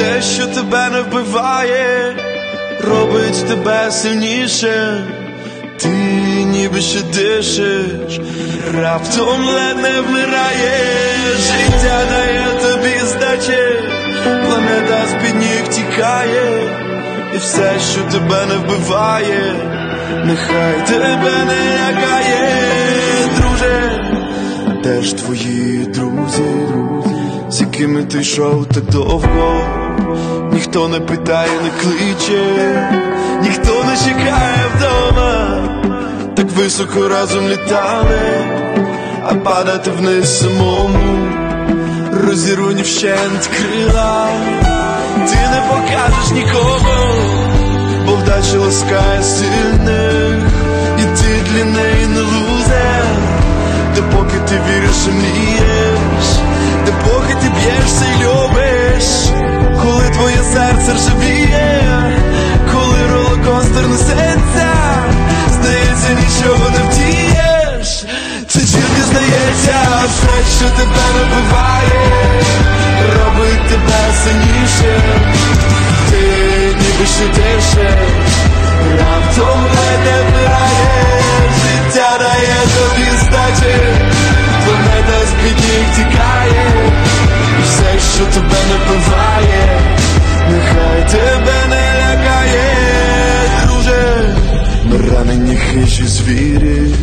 все, що тебе не вбиває, робить тебе сильніше. Ти ніби ще дишиш, раптом ледь не вмираєш. Життя дає тобі здачі, планета з-під ніг тікає. І все, що тебе не вбиває, нехай тебе не лякає. Друже, а де ж твої друзі, з якими ти йшов так довго? Ніхто не питає, не кличе, ніхто не чекає вдома. Так високо разом літали, а падати вниз самому розірвані вщент крила. Ти не покажеш нікому, бо вдача ласкає сильних, і ти для неї не лузер. Допоки ти віриш і мрієш, допоки ти б'єшся і любиш, коли твоє серце ржавіє, коли ролокостер несеться, здається, нічого не втієш. Це тільки здається, все, що тебе не вбиває, робить тебе сильніше. Ти ніби ще дишиш, раптом ледь не вмираєш. Життя дає тобі здачі, планета з-під ніг тікає. І все, що тебе не вбиває, нехай тебе не лякає. Друже, ми ранені хижі звірі,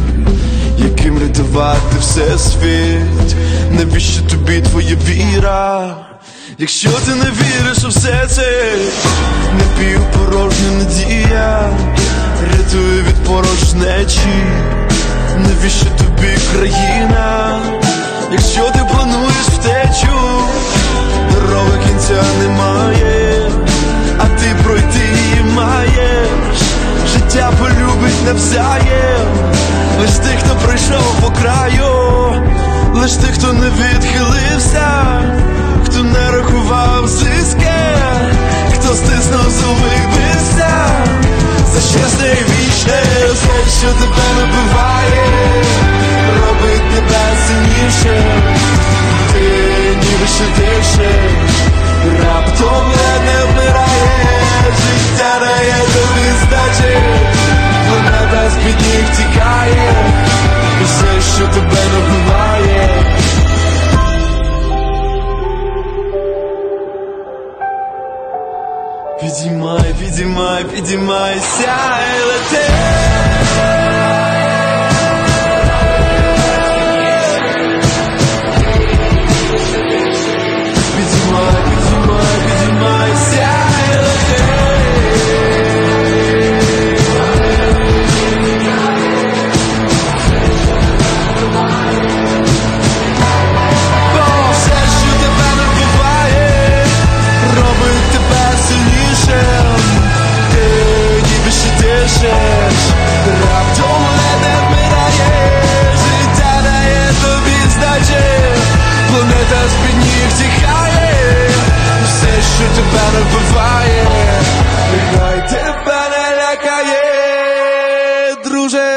яким рятувати всесвіт. Навіщо тобі твоя віра, якщо ти не віриш у все це? Напівпорожня надія рятує від порожнечі. Навіщо тобі країна, якщо ти плануєш втечу? Дороги кінця немає, а ти пройти її маєш. Життя полюбить навзаєм лиш тих, хто пройшов по краю, лиш тих, хто не відхилився, хто не рахував зиски, хто стиснув зуби і бився за чесне і вічне. Все, що тебе не вбиває, робить тебе сильніше. Ти ніби ще дишиш, раптом ледь не вмираєш. Життя дає тобі здачі, планета з-під ніг тікає. І все, що тебе не вбиває. Підіймай, підіймай, підіймайся і лети. Підіймай, підіймай, підіймайся і лети. Бо все, що тебе не вбиває, робить тебе сильнішим. Ти ніби ще дишиш, раптом ледь не вмираєш. Життя дає тобі здачі, планета з-під ніг тікає. Все, що тебе не вбиває, нехай тебе не лякає, друже.